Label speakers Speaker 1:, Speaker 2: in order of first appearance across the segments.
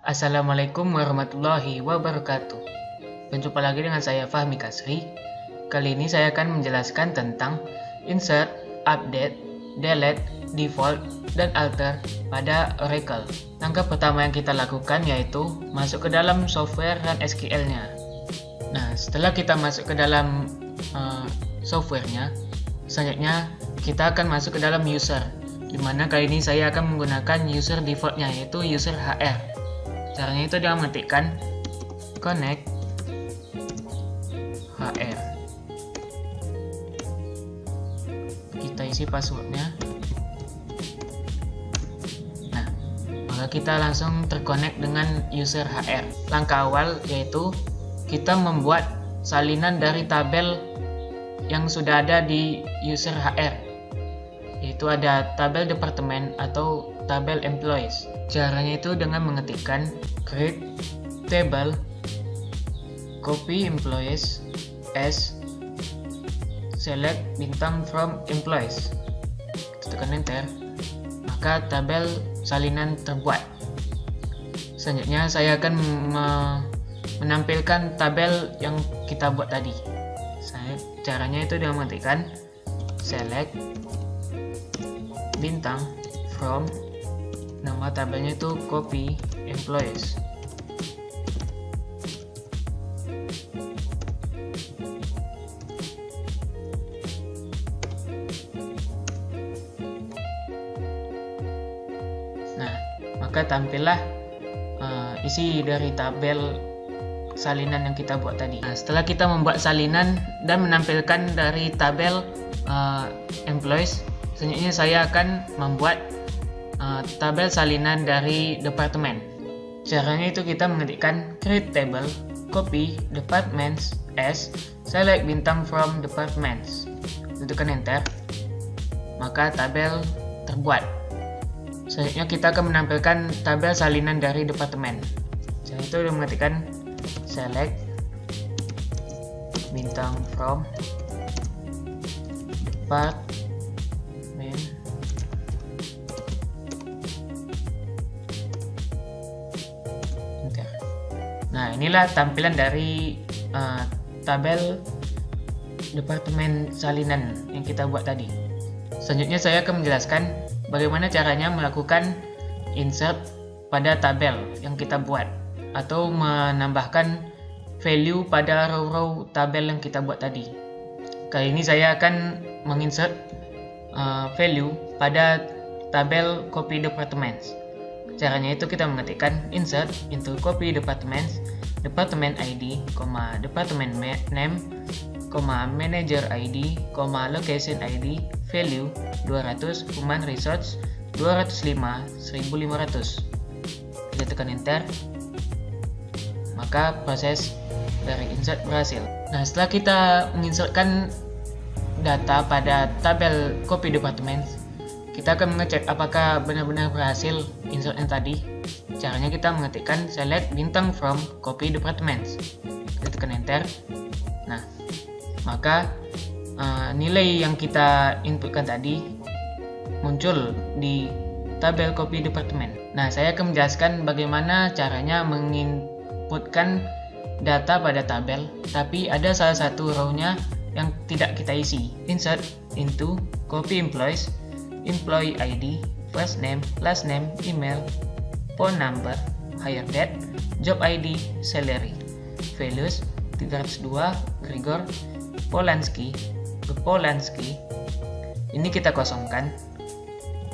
Speaker 1: Assalamualaikum warahmatullahi wabarakatuh. Berjumpa lagi dengan saya Fahmi Kasri. Kali ini saya akan menjelaskan tentang insert, update, delete, default, dan alter pada Oracle. Langkah pertama yang kita lakukan yaitu masuk ke dalam software dan SQL-nya. Nah, setelah kita masuk ke dalam software-nya, selanjutnya kita akan masuk ke dalam user, dimana kali ini saya akan menggunakan user default-nya yaitu user HR. Caranya itu dia mengetikkan connect HR. Kita isi passwordnya. Nah, maka kita langsung terkonek dengan user HR. Langkah awal yaitu kita membuat salinan dari tabel yang sudah ada di user HR, yaitu ada tabel departemen atau tabel employees. Caranya itu dengan mengetikkan create table copy employees as select bintang from employees. Kita tekan enter, maka tabel salinan terbuat. Selanjutnya saya akan menampilkan tabel yang kita buat tadi. Caranya itu dengan mengetikkan select bintang from, nama tabelnya itu copy employees. Nah, maka tampillah isi dari tabel salinan yang kita buat tadi. Nah, setelah kita membuat salinan dan menampilkan dari tabel employees, selanjutnya saya akan membuat tabel salinan dari departemen. Caranya itu kita mengetikkan create table copy departments as select bintang from departments. Tekan enter, maka tabel terbuat. Selanjutnya kita akan menampilkan tabel salinan dari departemen. Caranya itu mengetikkan select bintang from department enter. Nah, inilah tampilan dari tabel departemen salinan yang kita buat tadi. Selanjutnya saya akan menjelaskan bagaimana caranya melakukan insert pada tabel yang kita buat atau menambahkan value pada row-row tabel yang kita buat tadi. Kali ini saya akan menginsert value pada tabel copy departments. Caranya itu kita mengetikkan insert into copy departments, department ID, department name, manager ID, location ID, value 200, human resource 205, 1500. Kita tekan enter, maka proses dari insert berhasil. Nah, setelah kita menginsertkan data pada tabel copy departments, kita akan mengecek apakah benar-benar berhasil insertnya tadi. Caranya kita mengetikkan select bintang from copy departments. Kita tekan enter. Nah, maka nilai yang kita inputkan tadi muncul di tabel copy department. Nah, saya akan menjelaskan bagaimana caranya menginputkan data pada tabel, tapi ada salah satu row-nya yang tidak kita isi. Insert into copy employees, employee ID, first name, last name, email, phone number, hire date, job ID, salary, values 302, Grigor, Polanski, ini kita kosongkan.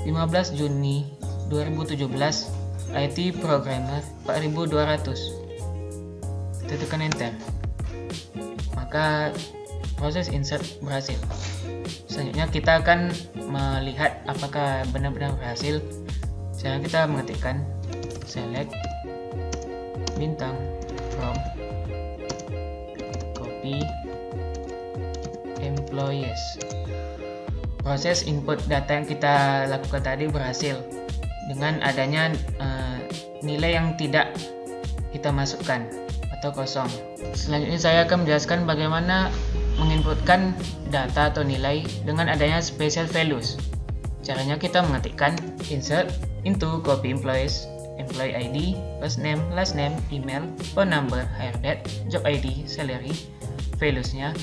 Speaker 1: 15 Juni 2017, IT programmer 4200. Kita tekan enter, maka proses insert berhasil. Selanjutnya kita akan melihat apakah benar-benar berhasil. Sekarang kita mengetikkan select bintang from copy employees. Proses input data yang kita lakukan tadi berhasil dengan adanya nilai yang tidak kita masukkan atau kosong. Selanjutnya saya akan menjelaskan bagaimana menginputkan data atau nilai dengan adanya special values. Caranya kita mengetikkan insert into copy employees employee ID, first name, last name, email, phone number, hire date, job ID, salary, values-nya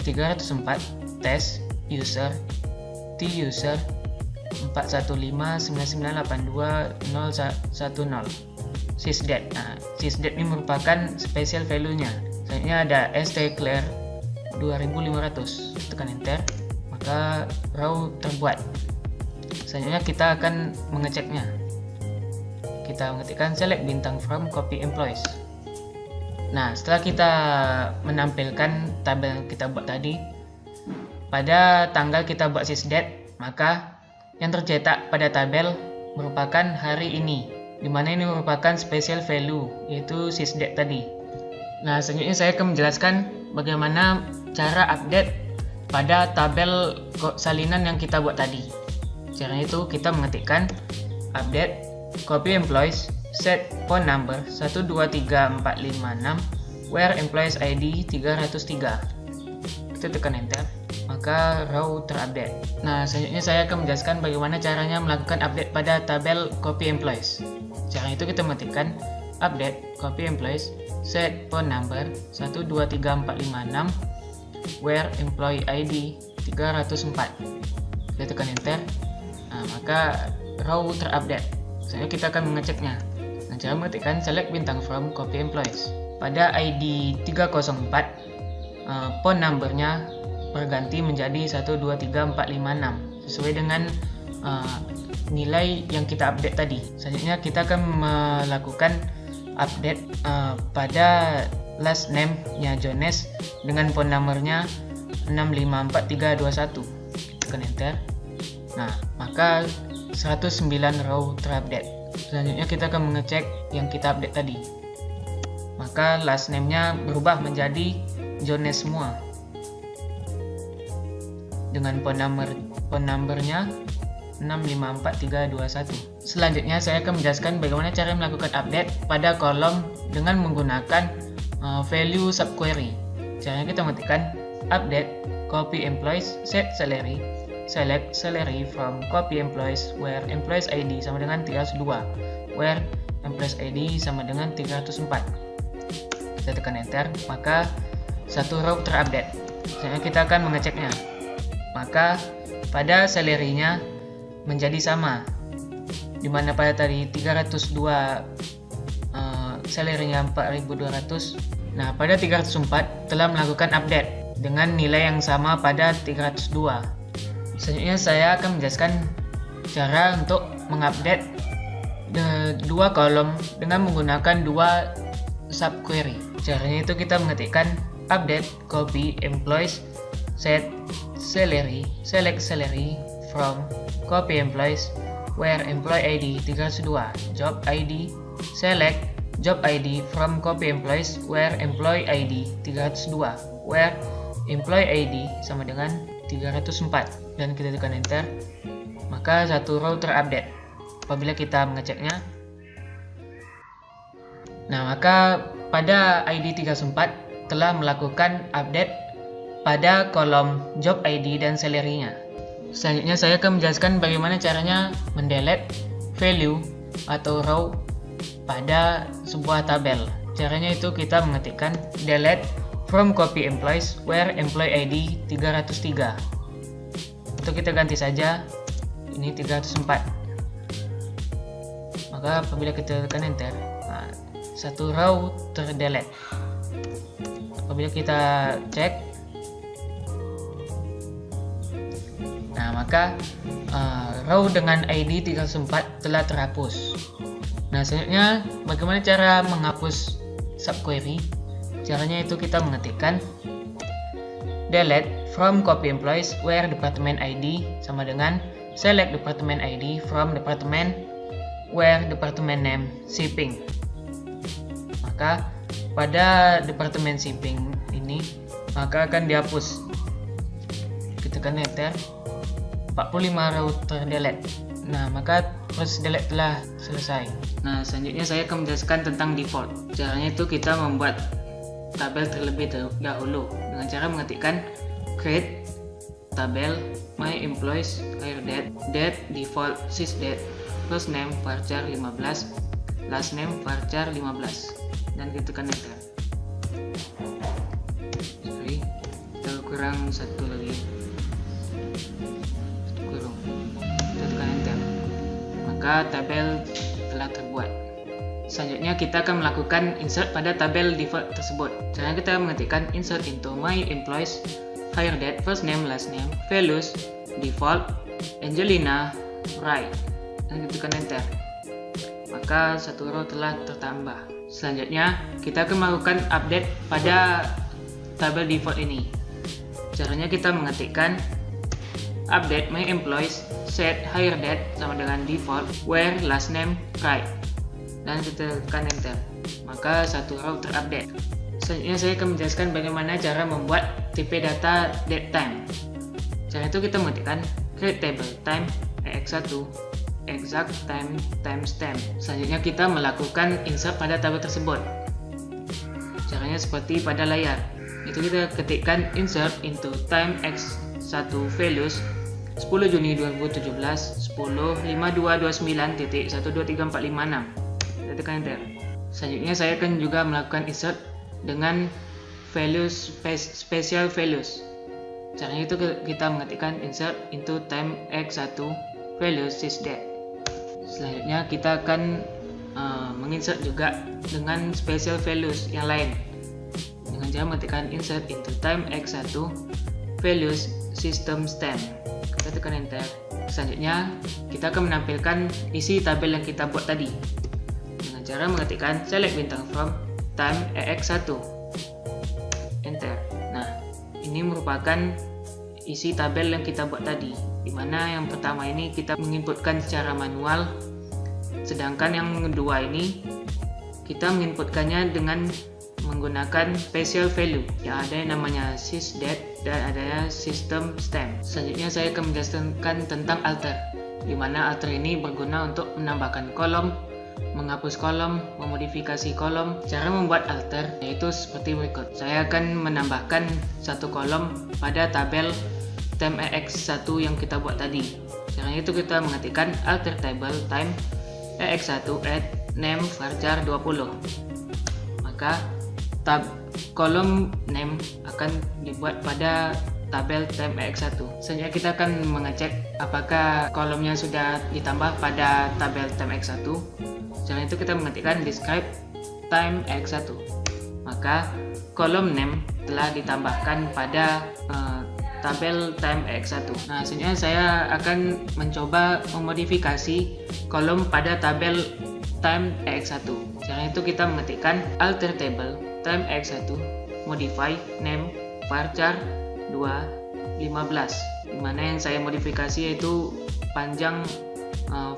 Speaker 1: 304, test, user, T-user 41599821010, sysdate. Nah, sysdate ini merupakan special value-nya. Selanjutnya ada stclear 2500, tekan enter, maka row terbuat. Selanjutnya kita akan mengeceknya. Kita mengetikkan select bintang from copy employees. Nah, setelah kita menampilkan tabel yang kita buat tadi, pada tanggal kita buat sysdate, maka yang tercetak pada tabel merupakan hari ini, dimana ini merupakan special value, yaitu sysdate tadi. Nah, selanjutnya saya akan menjelaskan bagaimana cara update pada tabel salinan yang kita buat tadi. Caranya itu kita mengetikkan update copy employees, set phone number 123456, where employees ID 303. Kita tekan enter, maka row terupdate. Nah, selanjutnya saya akan menjelaskan bagaimana caranya melakukan update pada tabel copy employees. Caranya itu kita mengetikkan update copy employees, set phone number 123456, where employee ID 304. Kita tekan enter, nah, maka row terupdate. Selanjutnya kita akan mengeceknya. Nah, cara mengetikkan select bintang from copy employees. Pada ID 304, phone numbernya berganti menjadi 123456 sesuai dengan nilai yang kita update tadi. Selanjutnya kita akan melakukan update pada last name-nya Jones dengan phone numbernya 65431. Tekan enter. Nah, maka 109 row terupdate. Selanjutnya kita akan mengecek yang kita update tadi. Maka last name-nya berubah menjadi Jones semua, dengan phone number-nya 65431. Selanjutnya saya akan menjelaskan bagaimana cara melakukan update pada kolom dengan menggunakan value subquery. Caranya kita mengetikkan update copy employees, set salary, select salary from copy employees where employees ID sama dengan 302, where employees ID sama dengan 304. Kita tekan enter, maka satu row terupdate. Selanjutnya kita akan mengeceknya. Maka pada salary-nya menjadi sama, dimana pada tadi 302 salary-nya 4200. Nah, pada 304 telah melakukan update dengan nilai yang sama pada 302. Selanjutnya saya akan menjelaskan cara untuk mengupdate dua kolom dengan menggunakan dua subquery. Caranya itu kita mengetikkan update copy employees, set salary, select salary from copy employees where employee ID 302, job ID, select job ID from copy employees where employee ID 302, where employee ID sama dengan 304, dan kita tekan enter, maka satu row terupdate. Apabila kita mengeceknya, nah, maka pada ID 304 telah melakukan update pada kolom job ID dan salary-nya. Selanjutnya saya akan menjelaskan bagaimana caranya mendelete value atau row pada sebuah tabel. Caranya itu kita mengetikkan delete from copy employees where employee ID 303. Itu kita ganti saja, ini 304. Maka apabila kita tekan enter, nah, satu row terdelete. Apabila kita cek, nah, maka row dengan ID 304 telah terhapus. Nah, selanjutnya bagaimana cara menghapus subquery? Caranya itu kita mengetikkan delete from copy employees where department ID sama dengan select department ID from department where department name shipping. Maka pada departemen shipping ini maka akan dihapus. Kita tekan enter, 45 row terdelete. Nah, maka proses delete telah selesai. Nah, selanjutnya saya akan menjelaskan tentang default. Caranya itu kita membuat tabel terlebih dahulu dengan cara mengetikkan create tabel my employees hire date, date default sysdate, first name varchar 15, last name varchar 15 dan kita tekan enter. Sorry, kita kurang satu lagi, kita tekan enter, maka tabel telah terbuat. Selanjutnya kita akan melakukan insert pada tabel default tersebut. Caranya kita mengetikkan insert into my employees, hire date, first name, last name, values, default, Angelina, right, dan kita tekan enter, maka satu row telah tertambah. Selanjutnya kita akan melakukan update pada tabel default ini. Caranya kita mengetikkan update my employees, set hire date sama dengan default, where last name, right, dan kita tekan enter, maka satu row terupdate. Selanjutnya saya akan menjelaskan bagaimana cara membuat TP data date time. Cara itu kita mengetikkan create table time ex1 exact time timestamp. Selanjutnya kita melakukan insert pada tabel tersebut. Caranya seperti pada layar. Itu kita ketikkan insert into time x1 values 10 Juni 2017 10.5229.1234556. Kita tekan enter. Selanjutnya saya akan juga melakukan insert dengan values special values. Caranya itu kita mengetikkan insert into time x1 values sysdate. Selanjutnya kita akan menginsert juga dengan special values yang lain dengan cara mengetikkan insert into time x1 values system stem. Kita tekan enter. Selanjutnya kita akan menampilkan isi tabel yang kita buat tadi dengan cara mengetikkan select bintang from time ex1 enter. Nah, ini merupakan isi tabel yang kita buat tadi, dimana yang pertama ini kita menginputkan secara manual, sedangkan yang kedua ini kita menginputkannya dengan menggunakan special value yang ada yang namanya sysdate dan adanya system stem. Selanjutnya saya akan menjelaskan tentang alter, dimana alter ini berguna untuk menambahkan kolom, menghapus kolom, memodifikasi kolom. Cara membuat alter yaitu seperti berikut. Saya akan menambahkan satu kolom pada tabel time ex1 yang kita buat tadi. Caranya itu kita mengetikkan alter table time ex1 add name varchar 20. Maka kolom name akan dibuat pada tabel time ex1. Selanjutnya kita akan mengecek apakah kolomnya sudah ditambah pada tabel time ex1. Caranya itu kita mengetikkan describe time x1, maka kolom name telah ditambahkan pada tabel time x1. Nah, selanjutnya saya akan mencoba memodifikasi kolom pada tabel time x1. Caranya itu kita mengetikkan alter table time x1 modify name varchar 215, dimana yang saya modifikasi yaitu panjang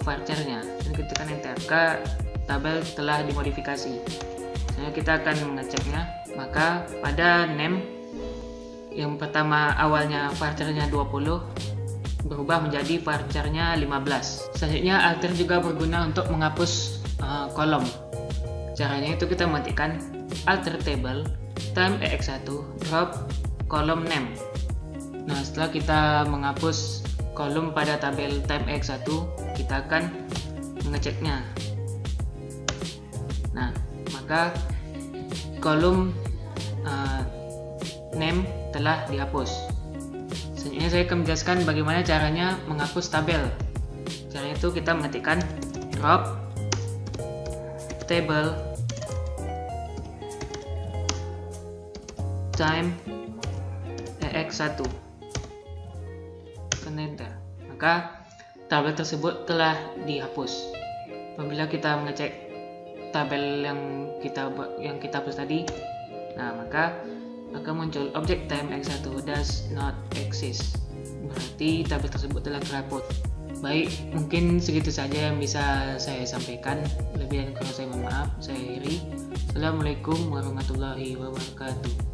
Speaker 1: varcharnya, dan kita tekan enter. Maka tabel telah dimodifikasi. Selanjutnya kita akan mengeceknya. Maka pada name yang pertama awalnya varcharnya 20 berubah menjadi varcharnya 15. Selanjutnya alter juga berguna untuk menghapus kolom. Caranya itu kita mengetikkan alter table time ex1 drop kolom name. Nah, setelah kita menghapus kolom pada tabel time x1, kita akan mengeceknya. Nah, maka kolom name telah dihapus. Selanjutnya saya akan menjelaskan bagaimana caranya menghapus tabel. Caranya itu kita mengetikkan drop table time ex1, tekan enter, maka tabel tersebut telah dihapus. Apabila kita mengecek tabel yang kita hapus tadi, nah maka akan muncul objek time x1 does not exist, berarti tabel tersebut telah terhapus. Baik, mungkin segitu saja yang bisa saya sampaikan. Lebih dan kurang saya mohon maaf. Saya Heri. Assalamualaikum warahmatullahi wabarakatuh.